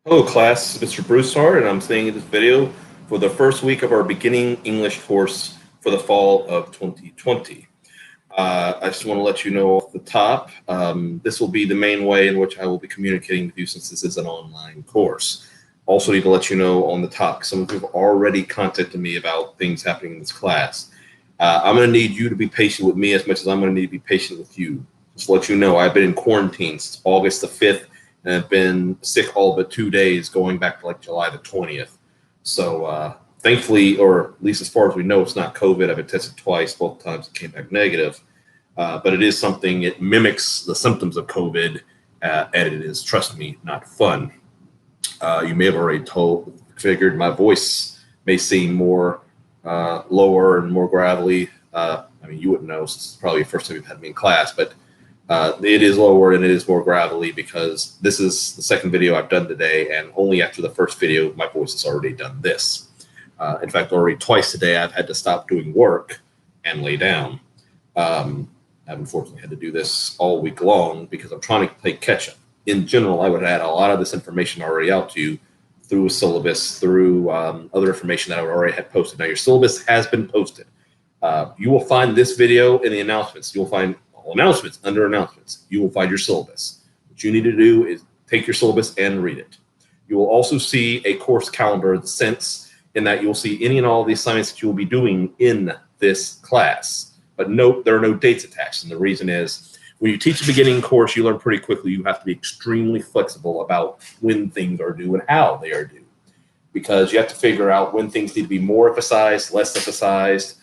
Hello class, Mr. Broussard, and I'm saying in this video for the first week of our beginning English course for the fall of 2020. I just want to let you know off the top, this will be the main way in which I will be communicating with you since this is an online course. Also need to let you know on the top, some of you have already contacted me about things happening in this class. I'm going to need you to be patient with me as much as I'm going to need to be patient with you. Just to let you know, I've been in quarantine since August the 5th, and I've been sick all but 2 days going back to like July the 20th. So thankfully, or at least as far as we know, it's not COVID. I've been tested twice, both times it came back negative. But it is something, it mimics the symptoms of COVID, and it is, trust me, not fun. You may have already figured my voice may seem more lower and more gravelly. I mean, you wouldn't know, since it's probably the first time you've had me in class, but it is lower and it is more gravelly because this is the second video I've done today, and only after the first video my voice has already done this. In fact, already twice today I've had to stop doing work and lay down. I've unfortunately had to do this all week long because I'm trying to play catch up. In general, I would have had a lot of this information already out to you through a syllabus, through other information that I would already had posted. Now your syllabus has been posted. You will find this video in the announcements. You'll find all announcements under announcements. You will find your syllabus. What you need to do is take your syllabus and read it. You will also see a course calendar, the sense in that you'll see any and all of the assignments that you will be doing in this class. But note, there are no dates attached. And the reason is, when you teach a beginning course, you learn pretty quickly you have to be extremely flexible about when things are due and how they are due. Because you have to figure out when things need to be more emphasized, less emphasized,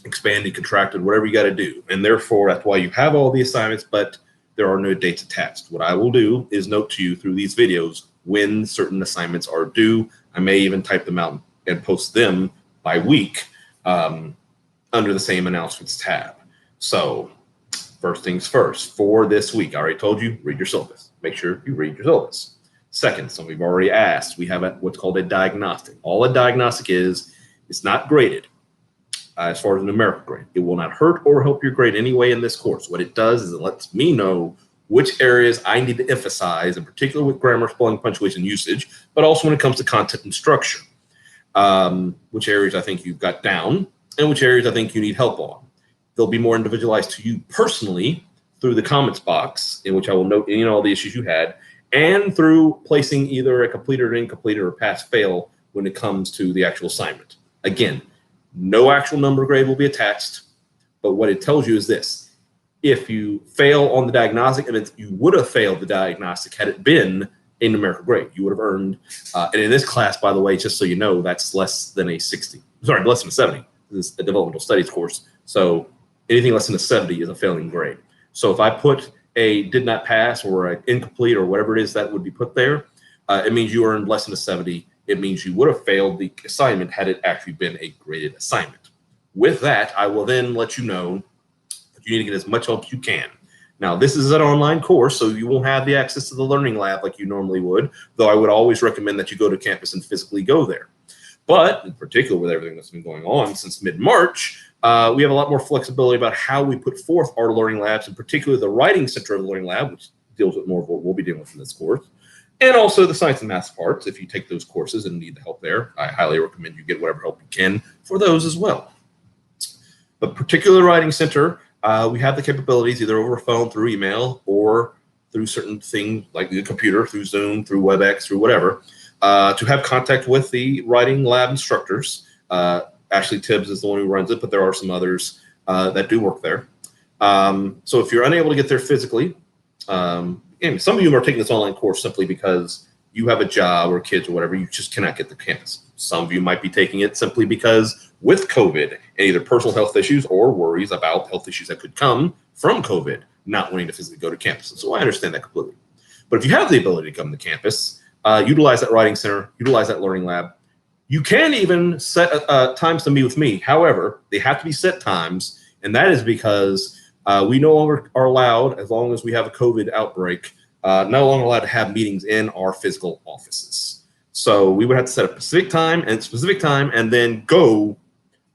expanded, contracted, whatever you got to do. And therefore, that's why you have all the assignments, but there are no dates attached. What I will do is note to you through these videos when certain assignments are due. I may even type them out and post them by week under the same announcements tab. So first things first, for this week, I already told you, read your syllabus. Make sure you read your syllabus. Second, some of you have already asked, we have what's called a diagnostic. All a diagnostic is, it's not graded. As far as a numerical grade, it will not hurt or help your grade anyway in this course. What it does is it lets me know which areas I need to emphasize, in particular with grammar, spelling, punctuation, usage, but also when it comes to content and structure. Which areas I think you've got down and which areas I think you need help on. They'll be more individualized to you personally through the comments box, in which I will note any and all the issues you had, and through placing either a completed or incompleted or pass-fail when it comes to the actual assignment. Again, no actual number grade will be attached, but what it tells you is this. If you fail on the diagnostic, and you would have failed the diagnostic had it been a numerical grade. You would have earned, and in this class, by the way, just so you know, that's less than a 60. Sorry, less than a 70. This is a developmental studies course. So anything less than a 70 is a failing grade. So if I put a did not pass or an incomplete or whatever it is that would be put there, it means you earned less than a 70. It means you would have failed the assignment had it actually been a graded assignment. With that, I will then let you know that you need to get as much help as you can. Now, this is an online course, so you won't have the access to the learning lab like you normally would, though I would always recommend that you go to campus and physically go there. But in particular, with everything that's been going on since mid-March, we have a lot more flexibility about how we put forth our learning labs, in particular the writing center of the learning lab, which deals with more of what we'll be dealing with in this course, and also the science and math parts. If you take those courses and need the help there, I highly recommend you get whatever help you can for those as well. The particular writing center, we have the capabilities either over phone, through email, or through certain things like the computer, through Zoom, through WebEx, through whatever, to have contact with the writing lab instructors. Ashley Tibbs is the one who runs it, but there are some others that do work there. So if you're unable to get there physically, and some of you are taking this online course simply because you have a job or kids or whatever, you just cannot get to campus. Some of you might be taking it simply because with COVID and either personal health issues or worries about health issues that could come from COVID, not wanting to physically go to campus. And so I understand that completely. But if you have the ability to come to campus, utilize that writing center, utilize that learning lab. You can even set times to meet with me. However, they have to be set times, and that is because we no longer are allowed, as long as we have a COVID outbreak, no longer allowed to have meetings in our physical offices. So we would have to set a specific time and then go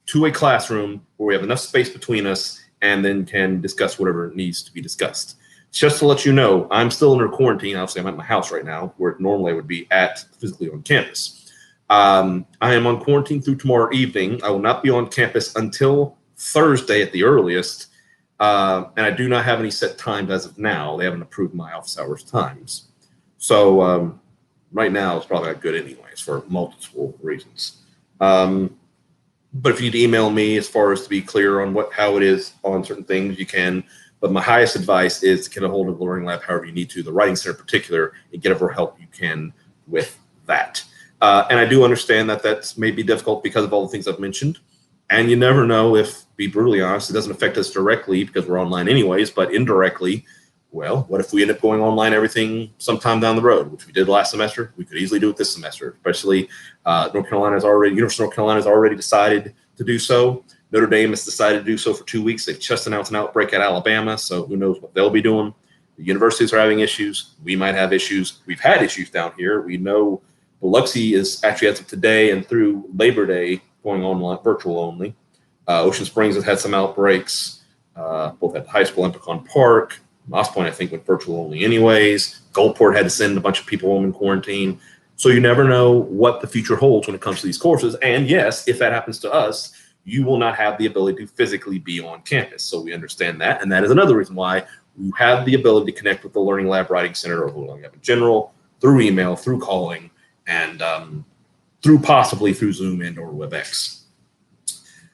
to a classroom where we have enough space between us and then can discuss whatever needs to be discussed. just to let you know, I'm still under quarantine. Obviously, I'm at my house right now, where normally I would be at physically on campus. I am on quarantine through tomorrow evening. I will not be on campus until Thursday at the earliest. And I do not have any set times as of now. They haven't approved my office hours times. So right now it's probably not good anyways for multiple reasons. But if you need to email me as far as to be clear on how it is on certain things, you can. But my highest advice is to get a hold of the Learning Lab however you need to, the Writing Center in particular, and get whatever help you can with that. And I do understand that that's maybe difficult because of all the things I've mentioned. And you never know if, be brutally honest, it doesn't affect us directly because we're online anyways, but indirectly, well, what if we end up going online everything sometime down the road, which we did last semester? We could easily do it this semester, especially University of North Carolina has already decided to do so. Notre Dame has decided to do so for 2 weeks. They've just announced an outbreak at Alabama, so who knows what they'll be doing. The universities are having issues. We might have issues. We've had issues down here. We know Biloxi is actually, as of today and through Labor Day, going online, virtual only. Ocean Springs has had some outbreaks, both at the high school and Pecan Park. Moss Point, I think, went virtual only anyways. Gulfport had to send a bunch of people home in quarantine. So you never know what the future holds when it comes to these courses. And yes, if that happens to us, you will not have the ability to physically be on campus. So we understand that. And that is another reason why you have the ability to connect with the Learning Lab Writing Center or the Learning Lab in general, through email, through calling, and possibly through Zoom and or WebEx.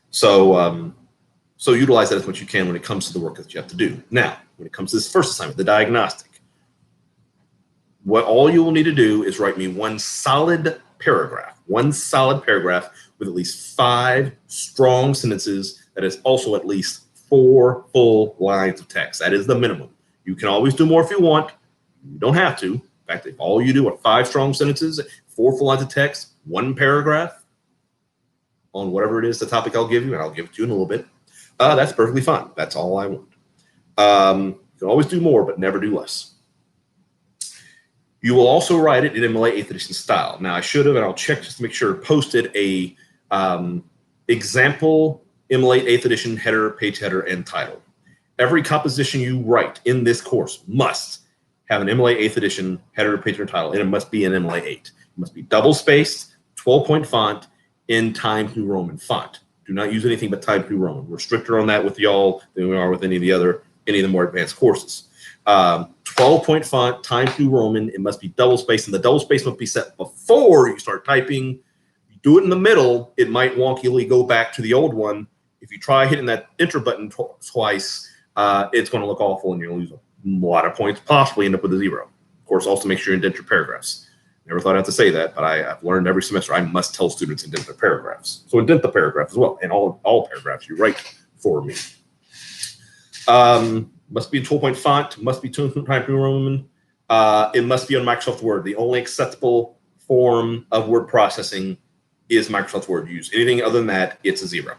So utilize that as much as you can when it comes to the work that you have to do. Now, when it comes to this first assignment, the diagnostic, what all you will need to do is write me one solid paragraph with at least 5 strong sentences that is also at least 4 full lines of text. That is the minimum. You can always do more if you want. You don't have to. In fact, if all you do are 5 strong sentences, 4 full lines of text, 1 paragraph on whatever it is, the topic I'll give you, and I'll give it to you in a little bit, that's perfectly fine. That's all I want. You can always do more, but never do less. You will also write it in MLA 8th edition style. Now, I should have, and I'll check just to make sure, posted a example MLA 8th edition header, page header, and title. Every composition you write in this course must have an MLA 8th edition header, page header, title, and it must be an MLA 8. It must be double-spaced, 12-point font, in Times New Roman font. Do not use anything but Times New Roman. We're stricter on that with y'all than we are with any of the more advanced courses. 12-point font, Times New Roman. It must be double spaced, and the double space must be set before you start typing. You do it in the middle, it might wonkily go back to the old one. If you try hitting that enter button twice, it's going to look awful, and you're going to lose a lot of points, possibly end up with a 0. Of course, also make sure you indent your paragraphs. Never thought I had to say that, but I've learned every semester I must tell students indent their paragraphs. So indent the paragraph as well, and all paragraphs you write for me. Must be a 12-point font, must be Times New Roman. It must be on Microsoft Word. The only acceptable form of word processing is Microsoft Word. Use anything other than that, it's a 0.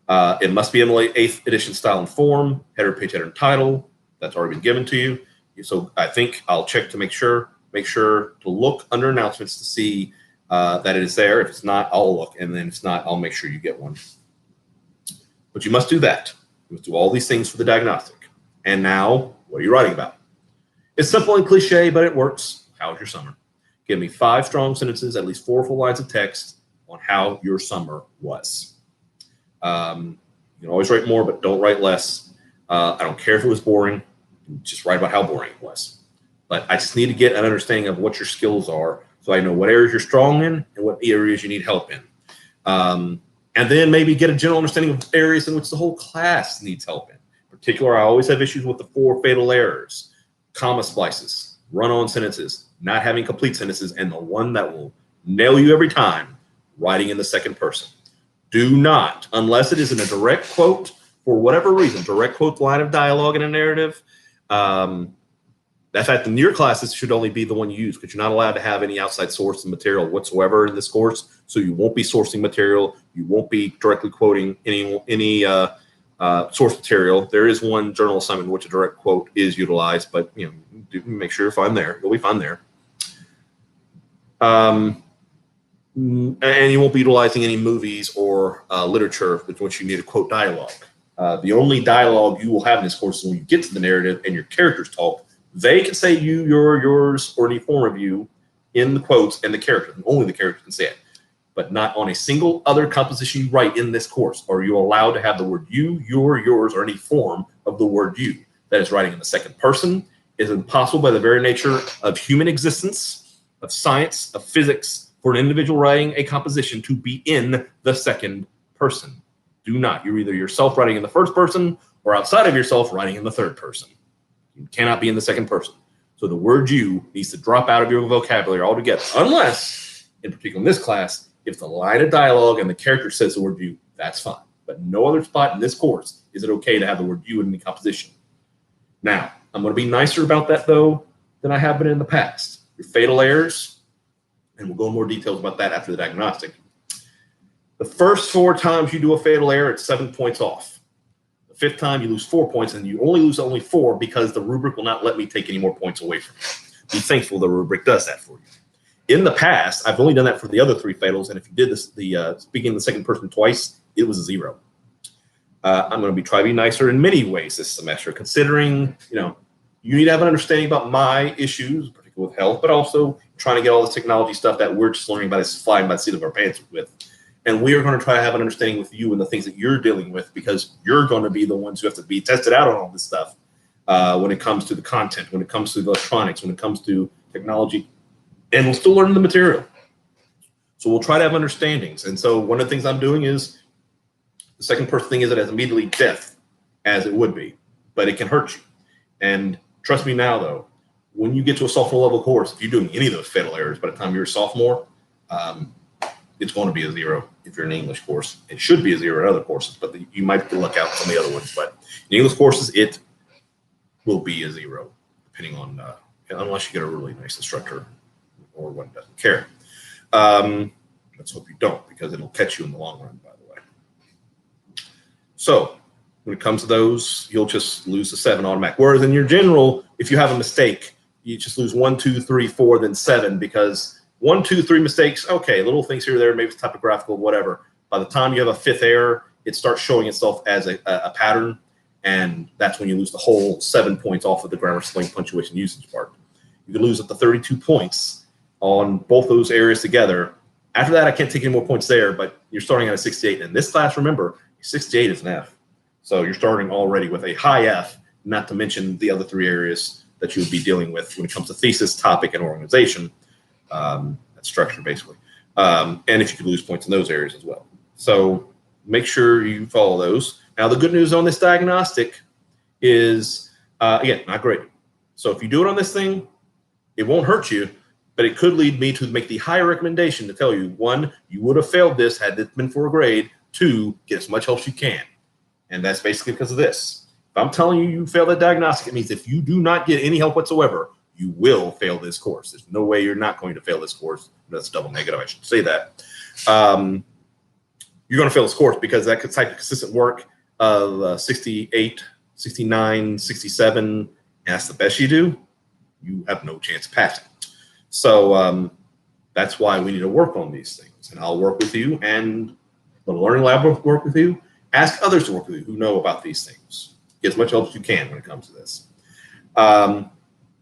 It must be MLA 8th edition style and form, header, page header, and title. That's already been given to you. So I think I'll check to make sure to look under announcements to see that it is there. If it's not, I'll look, and then if it's not, I'll make sure you get one. But you must do that. You must do all these things for the diagnostic. And now, what are you writing about? It's simple and cliche, but it works. How was your summer? Give me 5 strong sentences, at least 4 full lines of text on how your summer was. You can always write more, but don't write less. I don't care if it was boring. Just write about how boring it was. But I just need to get an understanding of what your skills are so I know what areas you're strong in and what areas you need help in. And then maybe get a general understanding of areas in which the whole class needs help in. In particular, I always have issues with the 4 fatal errors, comma splices, run-on sentences, not having complete sentences, and the one that will nail you every time, writing in the second person. Do not, unless it is in a direct quote, for whatever reason, direct quote, line of dialogue in a narrative, in fact, in your classes should only be the one you use because you're not allowed to have any outside source of material whatsoever in this course. So you won't be sourcing material. You won't be directly quoting any source material. There is one journal assignment in which a direct quote is utilized, but do make sure you're fine there. You'll be fine there. And you won't be utilizing any movies or literature with which you need to quote dialogue. The only dialogue you will have in this course is when you get to the narrative and your characters talk. They can say you, your, yours, or any form of you in the quotes, and the character, and only the character can say it. But not on a single other composition you write in this course are you allowed to have the word you, your, yours, or any form of the word you. That is writing in the second person. It is impossible by the very nature of human existence, of science, of physics, for an individual writing a composition to be in the second person. Do not. You're either yourself writing in the first person or outside of yourself writing in the third person. You cannot be in the second person. So the word you needs to drop out of your vocabulary altogether, unless, in particular in this class, if the line of dialogue and the character says the word you, that's fine. But no other spot in this course is it okay to have the word you in the composition. Now, I'm going to be nicer about that, though, than I have been in the past. Your fatal errors, and we'll go in more details about that after the diagnostic. The first 4 times you do a fatal error, it's 7 points off. The 5th time, you lose 4 points, and you only lose 4 because the rubric will not let me take any more points away from you. Be thankful the rubric does that for you. In the past, I've only done that for the other 3 fatals, and if you did this, speaking in the second person twice, it was a 0. I'm going to try to be nicer in many ways this semester, considering, you need to have an understanding about my issues, particularly with health, but also trying to get all this technology stuff that we're just learning about is flying by the seat of our pants with. And we are going to try to have an understanding with you and the things that you're dealing with, because you're going to be the ones who have to be tested out on all this stuff when it comes to the content, when it comes to the electronics, when it comes to technology, and we'll still learn the material. So we'll try to have understandings. And so one of the things I'm doing is the second person thing isn't as immediately death as it would be, but it can hurt you. And trust me now, though, when you get to a sophomore level course, if you're doing any of those fatal errors by the time you're a sophomore, it's going to be a 0 if you're in an English course. It should be a 0 in other courses, but you might have to look out some of the other ones. But in English courses, it will be a 0, depending on, unless you get a really nice instructor or one doesn't care. Let's hope you don't, because it'll catch you in the long run, by the way. So when it comes to those, you'll just lose the 7 automatic. Whereas in your general, if you have a mistake, you just lose 1, 2, 3, 4, then 7, because 1, 2, 3 mistakes, okay, little things here or there, maybe it's typographical, whatever. By the time you have a 5th error, it starts showing itself as a pattern, and that's when you lose the whole 7 points off of the grammar, slang, punctuation, usage part. You can lose up to 32 points on both those areas together. After that, I can't take any more points there, but you're starting at a 68. And in this class, remember, 68 is an F. So you're starting already with a high F, not to mention the other 3 areas that you would be dealing with when it comes to thesis, topic, and organization. That's structure, basically. And if you could lose points in those areas as well. So make sure you follow those. Now, the good news on this diagnostic is, again, not great. So if you do it on this thing, it won't hurt you, but it could lead me to make the higher recommendation to tell you, 1, you would have failed this had it been for a grade. 2, get as much help as you can. And that's basically because of this. If I'm telling you you failed that diagnostic, it means if you do not get any help whatsoever, you will fail this course. There's no way you're not going to fail this course. That's double negative, I should say that. You're going to fail this course because that type of consistent work of 68, 69, 67, and that's the best you do, you have no chance of passing. So that's why we need to work on these things. And I'll work with you, and the Learning Lab will work with you. Ask others to work with you who know about these things. Get as much help as you can when it comes to this.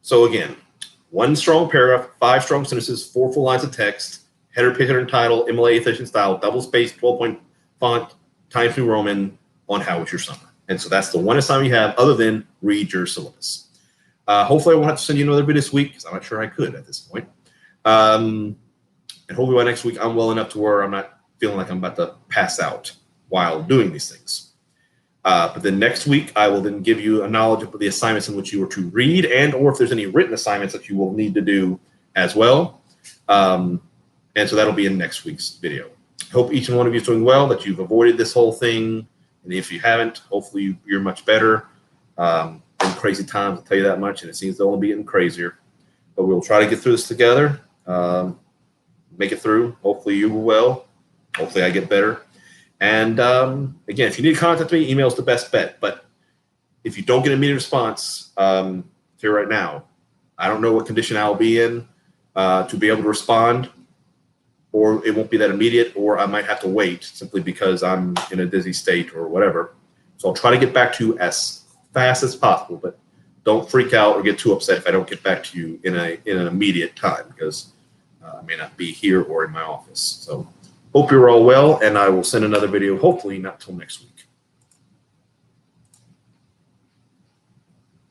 So again, 1 strong paragraph, 5 strong sentences, 4 full lines of text, header, picture, and title, MLA efficient style, double space, 12-point font, Times New Roman on How Was Your Summer. And so that's the one assignment you have other than read your syllabus. Hopefully I won't have to send you another video this week, because I'm not sure I could at this point. And hopefully by next week I'm well enough to where I'm not feeling like I'm about to pass out while doing these things. But then next week, I will then give you a knowledge of the assignments in which you are to read, and or if there's any written assignments that you will need to do as well. And so that'll be in next week's video. I hope each and one of you is doing well, that you've avoided this whole thing. And if you haven't, hopefully you're much better. In crazy times, I'll tell you that much, and it seems to only be getting crazier. But we'll try to get through this together, make it through. Hopefully you will well. Hopefully I get better. And again, if you need to contact me, email is the best bet. But if you don't get an immediate response here right now, I don't know what condition I'll be in to be able to respond, or it won't be that immediate, or I might have to wait simply because I'm in a dizzy state or whatever. So I'll try to get back to you as fast as possible, but don't freak out or get too upset if I don't get back to you in an immediate time, because I may not be here or in my office. So hope you're all well, and I will send another video hopefully not till next week.